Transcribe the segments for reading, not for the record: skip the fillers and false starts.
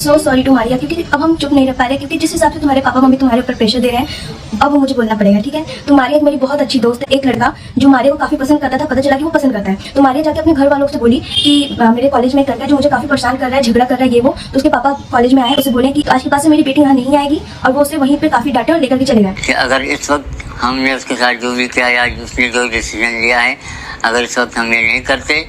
So sorry to Maria, क्योंकि अब हम चुप नहीं रह पा रहे, क्योंकि जिस हिसाब से तुम्हारे पापा मम्मी तुम्हारे ऊपर प्रेशर दे रहे हैं अब मुझे बोलना पड़ेगा, ठीक है। तो मारिया मेरी बहुत अच्छी दोस्त है। एक लड़का जो मारिया को काफी पसंद करता था, पता चला कि वो पसंद करता है। तो मारिया जाके अपने घर वालों से बोली कि मेरे कॉलेज में एक लड़का है जो मुझे काफी परेशान कर रहा है, झगड़ा कर रहा है ये वो। तो उसके पापा कॉलेज में आए, उसे बोले कि आज के बाद से मेरी बेटी यहाँ नहीं आएगी, और वो उसे वहीं पे काफी डांटे और लेकर के चले गए। अगर इस वक्त हमने उसके साथ जो भी किया या उसने जो डिसीजन लिया है, अगर इस वक्त हम ये नहीं करते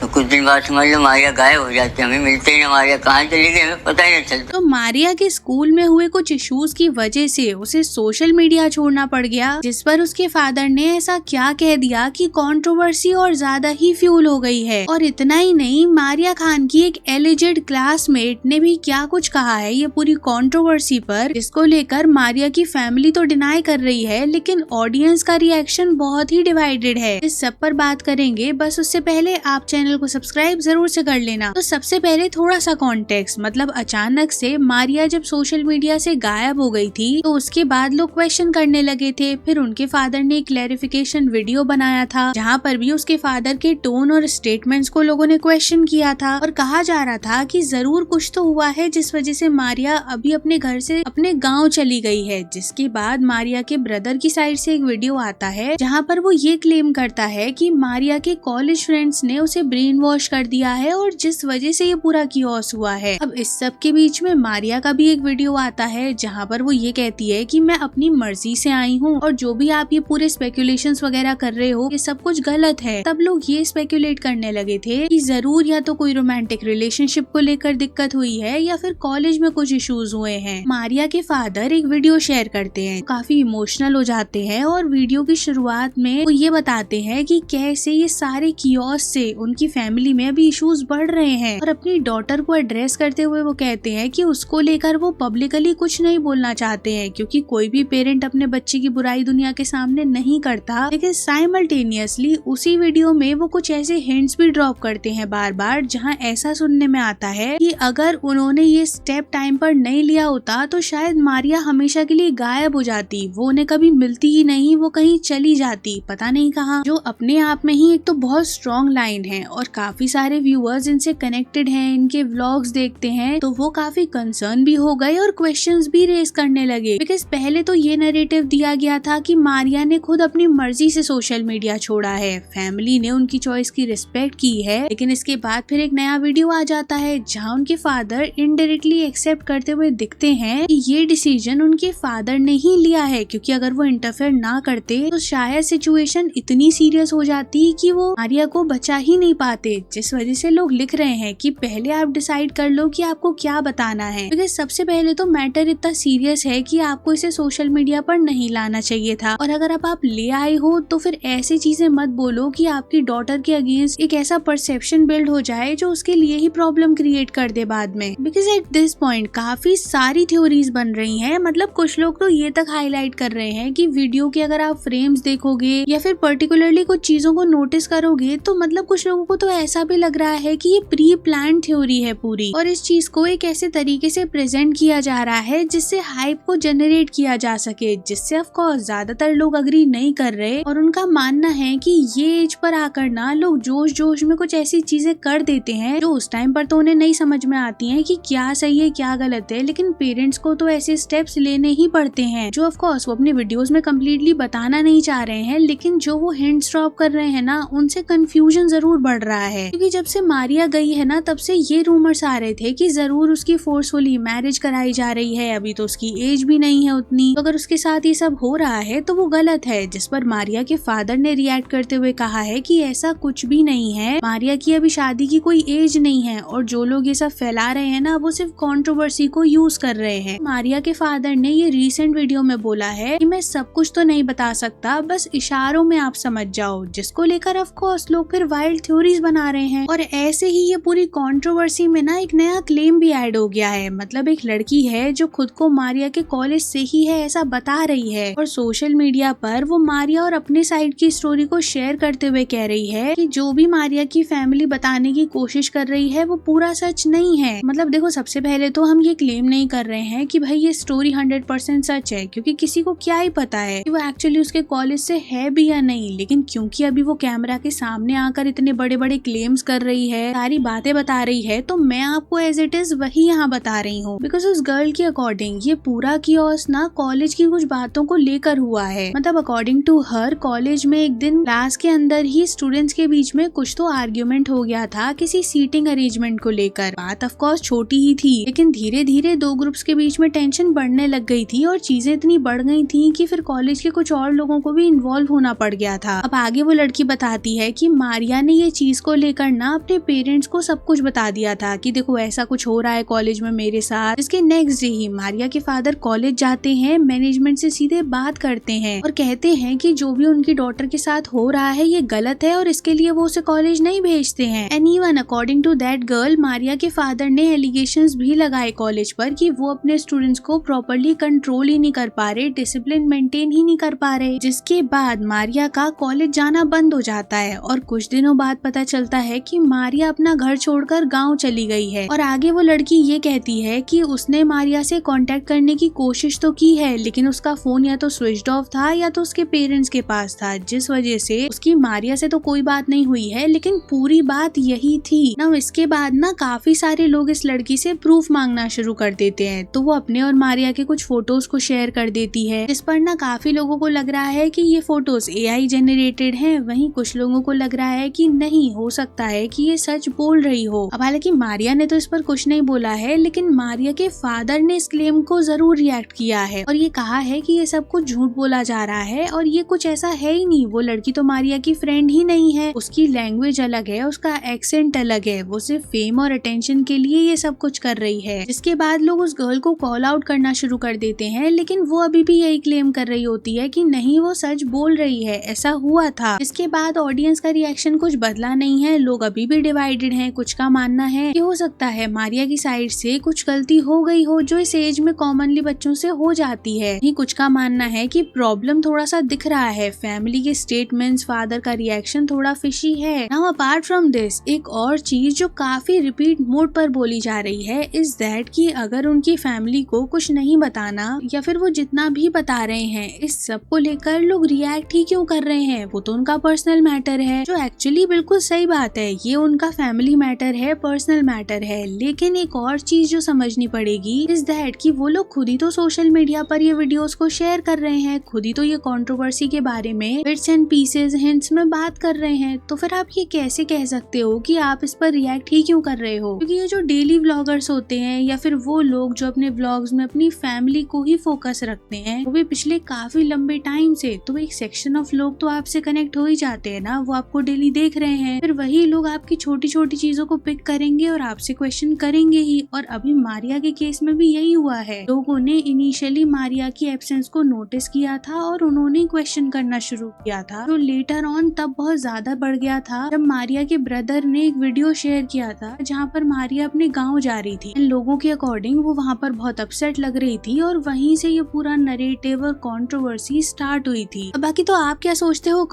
तो कुछ दिन बाद समझ लो मारिया गायब हो जाती है, हमें मिलते ही नहीं, मारिया कहाँ चली गई हमें पता ही नहीं चलता। तो मारिया के स्कूल में हुए कुछ इश्यूज की वजह से उसे सोशल मीडिया छोड़ना पड़ गया, जिस पर उसके फादर ने ऐसा क्या कह दिया कि कंट्रोवर्सी और ज्यादा ही फ्यूल हो गई है। और इतना ही नहीं, मारिया खान की एक एलिजेड क्लासमेट ने भी क्या कुछ कहा है ये पूरी कंट्रोवर्सी पर, जिसको लेकर मारिया की फैमिली तो डिनाई कर रही है, लेकिन ऑडियंस का रिएक्शन बहुत ही डिवाइडेड है। इस सब पर बात करेंगे, बस उससे पहले आप चैनल को सब्सक्राइब जरूर से कर लेना। तो सबसे पहले थोड़ा सा कॉन्टेक्स्ट, मतलब अचानक से मारिया जब सोशल मीडिया से गायब हो गई थी तो उसके बाद लोग क्वेश्चन करने लगे थे। फिर उनके फादर ने एक क्लैरिफिकेशन वीडियो बनाया था जहाँ पर भी उसके फादर के टोन और स्टेटमेंट्स को लोगों ने क्वेश्चन किया था और कहा जा रहा था कि जरूर कुछ तो हुआ है जिस वजह से मारिया अभी अपने घर से अपने गाँव चली गई है। जिसके बाद मारिया के ब्रदर की साइड से एक वीडियो आता है जहाँ पर वो ये क्लेम करता है कि मारिया के कॉलेज फ्रेंड्स ने उसे ब्रेन वॉश कर दिया है और जिस वजह से ये पूरा कियोस हुआ है। अब इस सब के बीच में मारिया का भी एक वीडियो आता है जहाँ पर वो ये कहती है कि मैं अपनी मर्जी से आई हूँ और जो भी आप ये पूरे स्पेकुलेशंस वगैरह कर रहे हो ये सब कुछ गलत है। तब लोग ये स्पेकुलेट करने लगे थे कि जरूर या तो कोई रोमांटिक रिलेशनशिप को लेकर दिक्कत हुई है या फिर कॉलेज में कुछ इश्यूज हुए हैं। मारिया के फादर एक वीडियो शेयर करते हैं, काफी इमोशनल हो जाते हैं और वीडियो की शुरुआत में वो ये बताते हैं कि कैसे ये सारे कियोस से उनकी फैमिली में अभी इश्यूज बढ़ रहे हैं। और अपनी डॉटर को एड्रेस करते हुए वो कहते हैं कि उसको लेकर वो पब्लिकली कुछ नहीं बोलना चाहते हैं, क्योंकि कोई भी पेरेंट अपने बच्चे की बुराई दुनिया के सामने नहीं करता। लेकिन साइमल्टेनियसली उसी वीडियो में वो कुछ ऐसे हिंट्स भी ड्रॉप करते हैं बार बार, जहाँ ऐसा सुनने में आता है कि अगर उन्होंने ये स्टेप टाइम पर नहीं लिया होता तो शायद मारिया हमेशा के लिए गायब हो जाती, वो उन्हें कभी मिलती ही नहीं, वो कहीं चली जाती पता नहीं कहाँ। जो अपने आप में ही एक तो बहुत स्ट्रॉन्ग लाइन है और काफी सारे व्यूअर्स इनसे कनेक्टेड हैं, इनके व्लॉग्स देखते हैं तो वो काफी कंसर्न भी हो गए और क्वेश्चंस भी रेज करने लगे। बिकॉज पहले तो ये नैरेटिव दिया गया था कि मारिया ने खुद अपनी मर्जी से सोशल मीडिया छोड़ा है, फैमिली ने उनकी चॉइस की रिस्पेक्ट की है। लेकिन इसके बाद फिर एक नया वीडियो आ जाता है जहाँ उनके फादर इनडायरेक्टली एक्सेप्ट करते हुए दिखते हैं कि ये डिसीजन उनके फादर ने ही लिया है, क्योंकि अगर वो इंटरफेयर ना करते तो शायद सिचुएशन इतनी सीरियस हो जाती कि वो मारिया को बचा ही नहीं पाते। जिस वजह से लोग लिख रहे हैं कि पहले आप डिसाइड कर लो कि आपको क्या बताना है, क्योंकि सबसे पहले तो मैटर इतना सीरियस है कि आपको इसे सोशल मीडिया पर नहीं लाना चाहिए था। और अगर अब आप ले आए हो तो फिर ऐसी चीजें मत बोलो कि आपकी डॉटर के अगेंस्ट एक ऐसा परसेप्शन बिल्ड हो जाए जो उसके लिए ही प्रॉब्लम क्रिएट कर दे बाद में। बिकॉज एट दिस पॉइंट काफी सारी थ्योरीज बन रही है, मतलब कुछ लोग तो ये तक हाईलाइट कर रहे हैं कि वीडियो के अगर आप फ्रेम्स देखोगे या फिर पर्टिकुलरली कुछ चीजों को नोटिस करोगे तो मतलब कुछ लोगों को तो ऐसा भी लग रहा है कि ये प्री प्लान थ्योरी है पूरी, और इस चीज को एक ऐसे तरीके से प्रेजेंट किया जा रहा है जिससे हाइप को जनरेट किया जा सके, जिससे ऑफ कोर्स ज्यादातर लोग अग्री नहीं कर रहे और उनका मानना है कि ये एज पर आकर ना लोग जोश जोश में कुछ ऐसी चीजें कर देते हैं जो उस टाइम पर तो उन्हें नहीं समझ में आती हैं कि क्या सही है क्या गलत है, लेकिन पेरेंट्स को तो ऐसे स्टेप्स लेने ही पड़ते हैं जो ऑफ कोर्स वो अपने वीडियोस में कम्प्लीटली बताना नहीं चाह रहे हैं, लेकिन जो वो हिंट्स ड्रॉप कर रहे हैं ना उनसे कंफ्यूजन जरूर बढ़ रहा है। क्योंकि जब से मारिया गई है ना तब से ये रूमर्स आ रहे थे कि जरूर उसकी फोर्सफुली मैरिज कराई जा रही है, अभी तो उसकी एज भी नहीं है उतनी, तो अगर उसके साथ ये सब हो रहा है तो वो गलत है। जिस पर मारिया के फादर ने रिएक्ट करते हुए कहा है कि ऐसा कुछ भी नहीं है, मारिया की अभी शादी की कोई एज नहीं है और जो लोग ये सब फैला रहे हैं ना वो सिर्फ कंट्रोवर्सी को यूज कर रहे हैं। मारिया के फादर ने ये रिसेंट वीडियो में बोला है कि मैं सब कुछ तो नहीं बता सकता, बस इशारों में आप समझ जाओ, जिसको लेकर ऑफ कोर्स लोग फिर वाइल्ड थ्योरीज बना रहे हैं। और ऐसे ही ये पूरी कंट्रोवर्सी में ना एक नया क्लेम भी ऐड हो गया है, मतलब एक लड़की है जो खुद को मारिया के कॉलेज से ही है ऐसा बता रही है और सोशल मीडिया पर वो मारिया और अपने साइड की स्टोरी को शेयर करते हुए कह रही है कि जो भी मारिया की फैमिली बताने की कोशिश कर रही है वो पूरा सच नहीं है। मतलब देखो, सबसे पहले तो हम ये क्लेम नहीं कर रहे हैं कि भाई ये स्टोरी 100% सच है, क्योंकि किसी को क्या ही पता है कि वो एक्चुअली उसके कॉलेज से है भी या नहीं। लेकिन क्योंकि अभी वो कैमरा के सामने आकर इतने बड़े बड़े क्लेम्स कर रही है, सारी बातें बता रही है, तो मैं आपको एज इट इज वही यहाँ बता रही हूँ। बिकॉज उस गर्ल के अकॉर्डिंग ये पूरा कियोस ना कॉलेज की कुछ बातों को लेकर हुआ है। मतलब अकॉर्डिंग टू हर कॉलेज में एक दिन क्लास के अंदर ही स्टूडेंट्स के बीच में कुछ तो आर्ग्यूमेंट हो गया था किसी सीटिंग अरेंजमेंट को लेकर। बात ऑफ कोर्स छोटी ही थी, लेकिन धीरे धीरे दो ग्रुप्स के बीच में टेंशन बढ़ने लग गई थी और चीजें इतनी बढ़ गई थी कि फिर कॉलेज के कुछ और लोगों को भी इन्वॉल्व होना पड़ गया था। अब आगे वो लड़की बताती है कि मारिया ने ये चीज को लेकर ना अपने पेरेंट्स को सब कुछ बता दिया था कि देखो ऐसा कुछ हो रहा है कॉलेज में मेरे साथ। इसके नेक्स्ट डे ही मारिया के फादर कॉलेज जाते हैं, मैनेजमेंट से सीधे बात करते हैं और कहते हैं कि जो भी उनकी डॉटर के साथ हो रहा है ये गलत है और इसके लिए वो उसे कॉलेज नहीं भेजते हैं। And even according to that girl, Maria के फादर ने एलिगेशंस भी लगाए कॉलेज पर कि वो अपने स्टूडेंट्स को प्रॉपर्ली कंट्रोल ही नहीं कर पा रहे, डिसिप्लिन मेंटेन ही नहीं कर पा रहे। जिसके बाद मारिया का कॉलेज जाना बंद हो जाता है और कुछ दिनों बाद पता चलता है कि मारिया अपना घर छोड़कर गाँव चली गई है। और आगे वो लड़की ये कहती है कि उसने मारिया से कांटेक्ट करने की कोशिश तो की है, लेकिन उसका फोन या तो स्विच्ड ऑफ था या तो उसके पेरेंट्स के पास था, जिस वजह से उसकी मारिया से तो कोई बात नहीं हुई है। लेकिन पूरी बात यही थी ना। इसके बाद ना काफी सारे लोग इस लड़की से प्रूफ मांगना शुरू कर देते हैं, तो वो अपने और मारिया के कुछ फोटोज को शेयर कर देती है, जिस पर ना काफी लोगों को लग रहा है कि ये फोटोज AI जेनरेटेड हैं। वहीं कुछ लोगों को लग रहा है कि नहीं, हो सकता है कि ये सच बोल रही हो। अब हालांकि मारिया ने तो इस पर कुछ नहीं बोला है, लेकिन मारिया के फादर ने इस क्लेम को जरूर रिएक्ट किया है और ये कहा है कि ये सब कुछ झूठ बोला जा रहा है और ये कुछ ऐसा है ही नहीं। वो लड़की तो मारिया की फ्रेंड ही नहीं है, उसकी लैंग्वेज अलग है, उसका एक्सेंट अलग है, वो सिर्फ फेम और अटेंशन के लिए ये सब कुछ कर रही है। जिसके बाद लोग उस गर्ल को कॉल आउट करना शुरू कर देते हैं, लेकिन वो अभी भी यही क्लेम कर रही होती है कि नहीं, वो सच बोल रही है, ऐसा हुआ था। इसके बाद ऑडियंस का रिएक्शन कुछ बदला नहीं है, लोग अभी भी डिवाइडेड हैं। कुछ का मानना है कि हो सकता है मारिया की साइड से कुछ गलती हो गई हो जो इस एज में कॉमनली बच्चों से हो जाती है। ही कुछ का मानना है कि प्रॉब्लम थोड़ा सा दिख रहा है, फैमिली के स्टेटमेंट्स, फादर का रिएक्शन थोड़ा फिशी है। नाउ अपार्ट फ्रॉम दिस, एक और चीज जो काफी रिपीट मोड पर बोली जा रही है इज दैट कि अगर उनकी फैमिली को कुछ नहीं बताना या फिर वो जितना भी बता रहे हैं, इस सब को लेकर लोग रिएक्ट ही क्यों कर रहे हैं, वो तो उनका पर्सनल मैटर है। जो एक्चुअली बिल्कुल सही बात है, ये उनका फैमिली मैटर है, पर्सनल मैटर है। लेकिन एक और चीज जो समझनी पड़ेगी इज दैट कि वो लोग खुद ही तो सोशल मीडिया पर ये वीडियोस को शेयर कर रहे हैं, खुद ही तो ये कंट्रोवर्सी के बारे में बिट्स एंड पीसेस, हिंट्स में बात कर रहे हैं। तो फिर आप ये कैसे कह सकते हो कि आप इस पर रिएक्ट ही क्यों कर रहे हो? क्योंकि ये जो डेली व्लॉगर्स होते हैं या फिर वो लोग जो अपने व्लॉग्स में अपनी फैमिली को ही फोकस रखते हैं, वो भी पिछले काफी लंबे टाइम से, तो एक सेक्शन ऑफ लोग तो आपसे कनेक्ट हो ही जाते हैं ना, वो आपको डेली देख रहे हैं। फिर वही लोग आपकी छोटी छोटी चीजों को पिक करेंगे और आपसे क्वेश्चन करेंगे ही। और अभी मारिया के केस में भी यही हुआ है, लोगों ने इनिशियली मारिया की एब्सेंस को नोटिस किया था और उन्होंने क्वेश्चन करना शुरू किया था, जो लेटर ऑन तब बहुत ज्यादा बढ़ गया था जब मारिया के ब्रदर ने एक वीडियो शेयर किया था जहाँ पर मारिया अपने गाँव जा रही थी। लोगों के अकॉर्डिंग वो वहाँ पर बहुत अपसेट लग रही थी और वहीं से ये पूरा नरेटिव और कंट्रोवर्सी स्टार्ट हुई थी। अब बाकी तो आप क्या सोचते हो,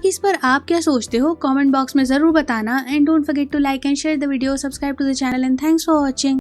इस पर आप क्या सोचते हो कमेंट बॉक्स में जरूर बताना। And don't forget to like and share the video, subscribe to the channel and thanks for watching.